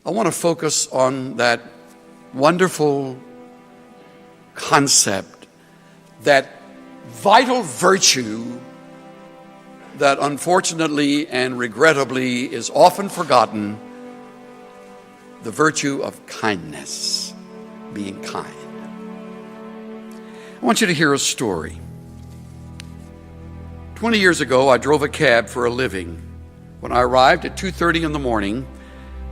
I want to focus on that wonderful concept, that vital virtue that unfortunately and regrettably is often forgotten, the virtue of kindness, being kind. I want you to hear a story. 20 years ago, I drove a cab for a living. When I arrived at 2:30 in the morning,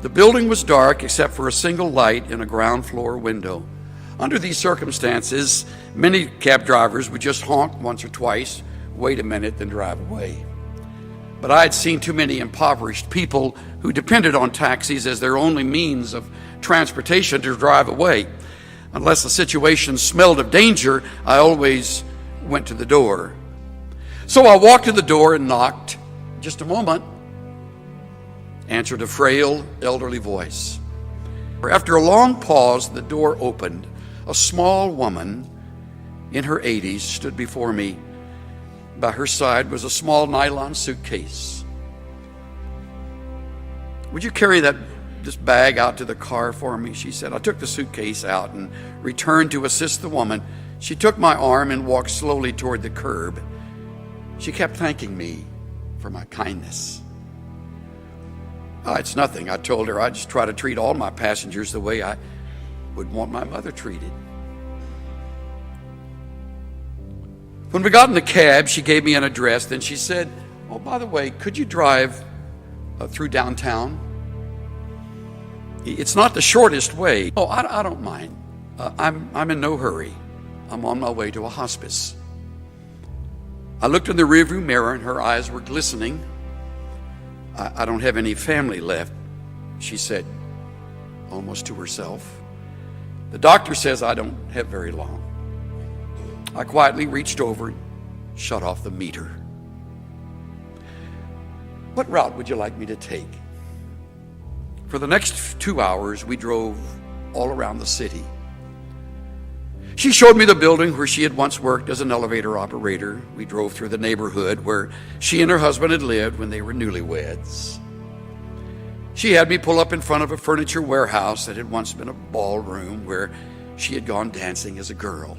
the building was dark except for a single light in a ground floor window. Under these circumstances, many cab drivers would just honk once or twice, wait a minute, then drive away. But I had seen too many impoverished people who depended on taxis as their only means of transportation to drive away. Unless the situation smelled of danger, I always went to the door. So I walked to the door and knocked. Just a moment, answered a frail, elderly voice. After a long pause, the door opened. A small woman in her 80s stood before me. By her side was a small nylon suitcase. "Would you carry this bag out to the car for me?" she said. I took the suitcase out and returned to assist the woman. She took my arm and walked slowly toward the curb. She kept thanking me for my kindness. It's nothing, I told her. I just try to treat all my passengers the way I would want my mother treated. When we got in the cab, she gave me an address. Then she said, "Oh, by the way, could you drive through downtown? It's not the shortest way." "Oh, I don't mind. I'm in no hurry. I'm on my way to a hospice." I looked in the rearview mirror and her eyes were glistening. I don't have any family left," she said, almost to herself. "The doctor says I don't have very long." I quietly reached over and shut off the meter. "What route would you like me to take?" For the next 2 hours, we drove all around the city. She showed me the building where she had once worked as an elevator operator. We drove through the neighborhood where she and her husband had lived when they were newlyweds. She had me pull up in front of a furniture warehouse that had once been a ballroom where she had gone dancing as a girl.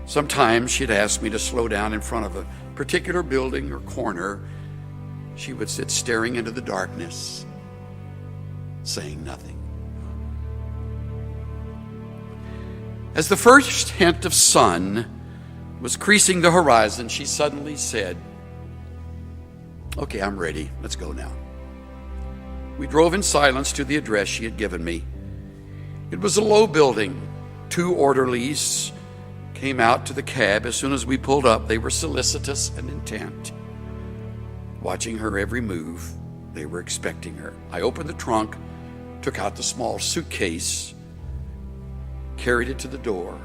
Sometimes she'd ask me to slow down in front of a particular building or corner. She would sit staring into the darkness, saying nothing. As the first hint of sun was creasing the horizon, she suddenly said, "Okay, I'm ready. Let's go now." We drove in silence to the address she had given me. It was a low building. 2 orderlies came out to the cab. As soon as we pulled up, they were solicitous and intent, watching her every move. They were expecting her. I opened the trunk, took out the small suitcase, carried it to the door.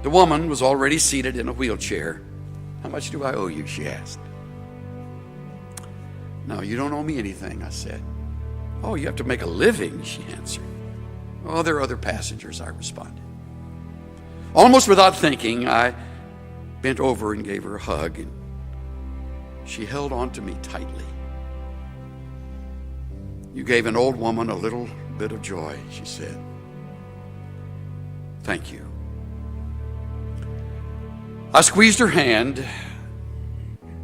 The woman was already seated in a wheelchair. "How much do I owe you?" she asked. "No, you don't owe me anything," I said. "Oh, you have to make a living," she answered. "Oh, there are other passengers," I responded. Almost without thinking, I bent over and gave her a hug, and she held on to me tightly. "You gave an old woman a little bit of joy," she said. "Thank you." I squeezed her hand,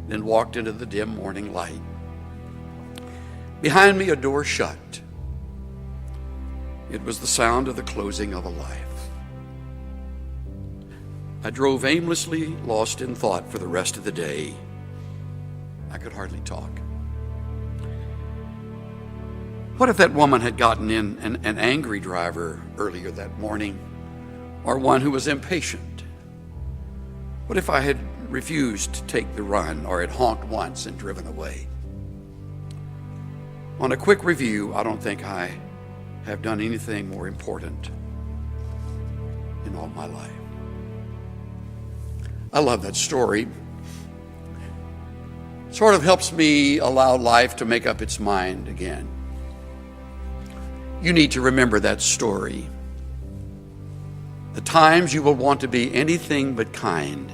then walked into the dim morning light. Behind me, a door shut. It was the sound of the closing of a life. I drove aimlessly, lost in thought for the rest of the day. I could hardly talk. What if that woman had gotten in an angry driver earlier that morning, or one who was impatient? What if I had refused to take the run, or had honked once and driven away? On a quick review, I don't think I have done anything more important in all my life. I love that story. It sort of helps me allow life to make up its mind again. You need to remember that story. The times you will want to be anything but kind,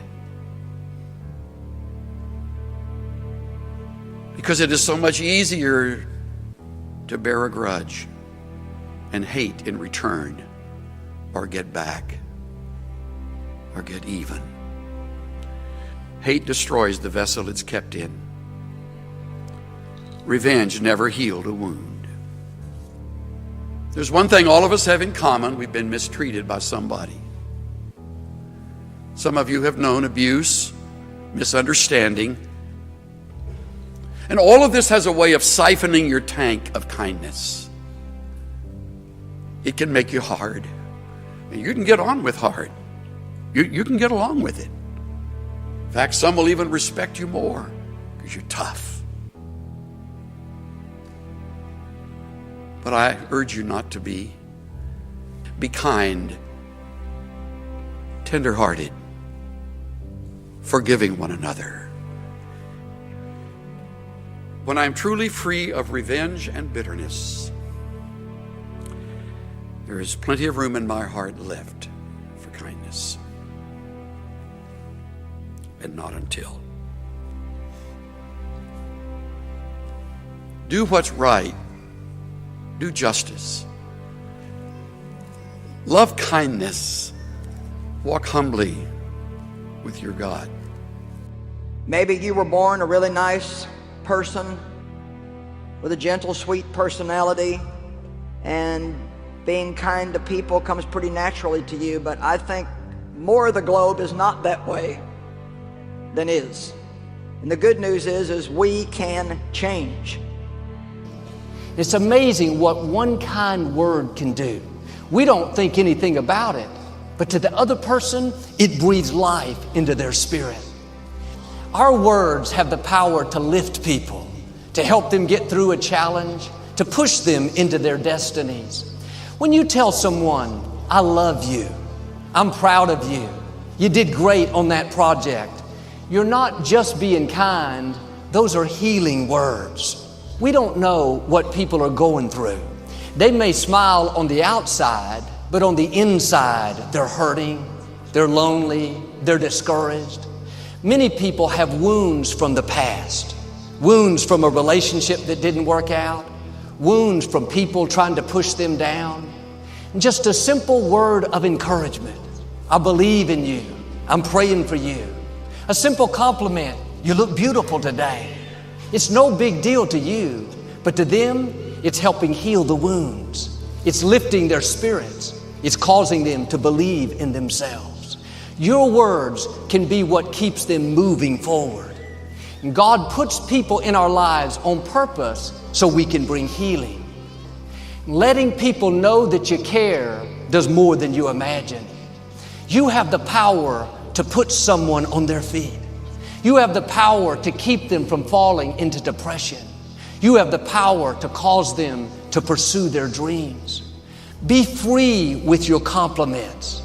because it is so much easier to bear a grudge and hate in return, or get back, or get even. Hate destroys the vessel it's kept in. Revenge never healed a wound. There's one thing all of us have in common: we've been mistreated by somebody. Some of you have known abuse, misunderstanding, and all of this has a way of siphoning your tank of kindness. It can make you hard. And you can get on with hard. You can get along with it. In fact, some will even respect you more because you're tough. But I urge you not to be. Be kind, tenderhearted, forgiving one another. When I'm truly free of revenge and bitterness, there is plenty of room in my heart left for kindness. And not until. Do what's right. Do justice. Love kindness. Walk humbly with your God. Maybe you were born a really nice person with a gentle, sweet personality, and being kind to people comes pretty naturally to you, but I think more of the globe is not that way than is. And the good news is we can change. It's amazing what one kind word can do. We don't think anything about it, but to the other person, it breathes life into their spirit. Our words have the power to lift people, to help them get through a challenge, to push them into their destinies. When you tell someone, I love you, I'm proud of you, you did great on that project, you're not just being kind, those are healing words. We don't know what people are going through. They may smile on the outside, but on the inside, they're hurting, they're lonely, they're discouraged. Many people have wounds from the past, wounds from a relationship that didn't work out, wounds from people trying to push them down. Just a simple word of encouragement. I believe in you. I'm praying for you. A simple compliment. You look beautiful today. It's no big deal to you, but to them, it's helping heal the wounds. It's lifting their spirits. It's causing them to believe in themselves. Your words can be what keeps them moving forward. And God puts people in our lives on purpose so we can bring healing. Letting people know that you care does more than you imagine. You have the power to put someone on their feet. You have the power to keep them from falling into depression. You have the power to cause them to pursue their dreams. Be free with your compliments.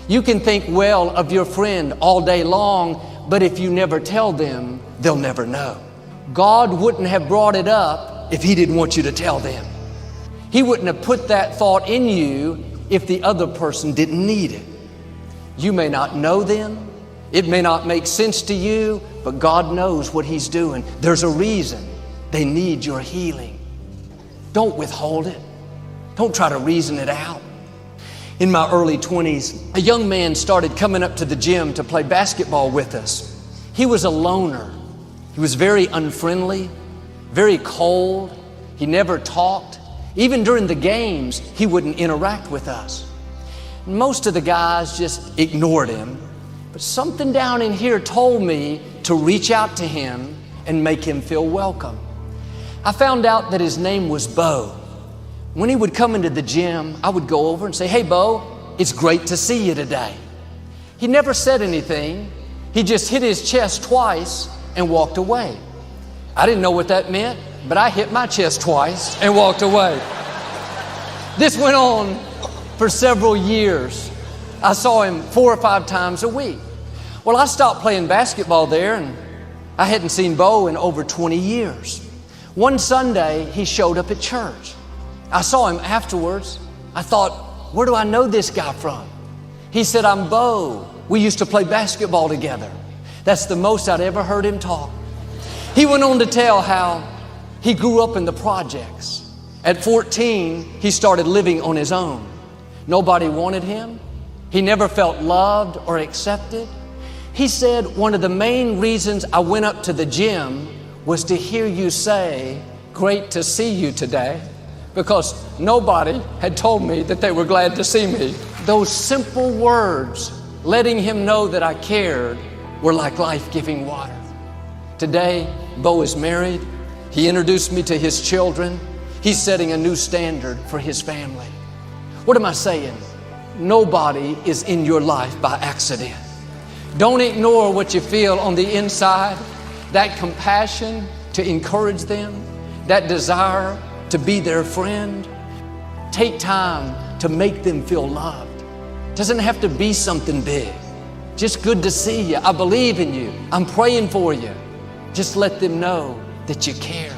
You can think well of your friend all day long, but if you never tell them, they'll never know. God wouldn't have brought it up if He didn't want you to tell them. He wouldn't have put that thought in you if the other person didn't need it. You may not know them. It may not make sense to you, but God knows what He's doing. There's a reason they need your healing. Don't withhold it. Don't try to reason it out. In my early 20s, a young man started coming up to the gym to play basketball with us. He was a loner. He was very unfriendly, very cold. He never talked. Even during the games, he wouldn't interact with us. Most of the guys just ignored him. But something down in here told me to reach out to him and make him feel welcome. I found out that his name was Bo. When he would come into the gym, I would go over and say, "Hey, Bo, it's great to see you today." He never said anything. He just hit his chest twice and walked away. I didn't know what that meant, but I hit my chest twice and walked away. This went on for several years. I saw him 4 or 5 times a week. Well, I stopped playing basketball there, and I hadn't seen Bo in over 20 years. One Sunday, he showed up at church. I saw him afterwards. I thought, where do I know this guy from? He said, "I'm Bo. We used to play basketball together." That's the most I'd ever heard him talk. He went on to tell how he grew up in the projects At 14, he started living on his own. Nobody wanted him. He never felt loved or accepted. He said, one of the main reasons I went up to the gym was to hear you say, "Great to see you today," because nobody had told me that they were glad to see me. Those simple words, letting him know that I cared, were like life-giving water. Today, Bo is married. He introduced me to his children. He's setting a new standard for his family. What am I saying? Nobody is in your life by accident. Don't ignore what you feel on the inside, that compassion to encourage them, that desire to be their friend. Take time to make them feel loved. Doesn't have to be something big. Just good to see you. I believe in you. I'm praying for you. Just let them know that you care.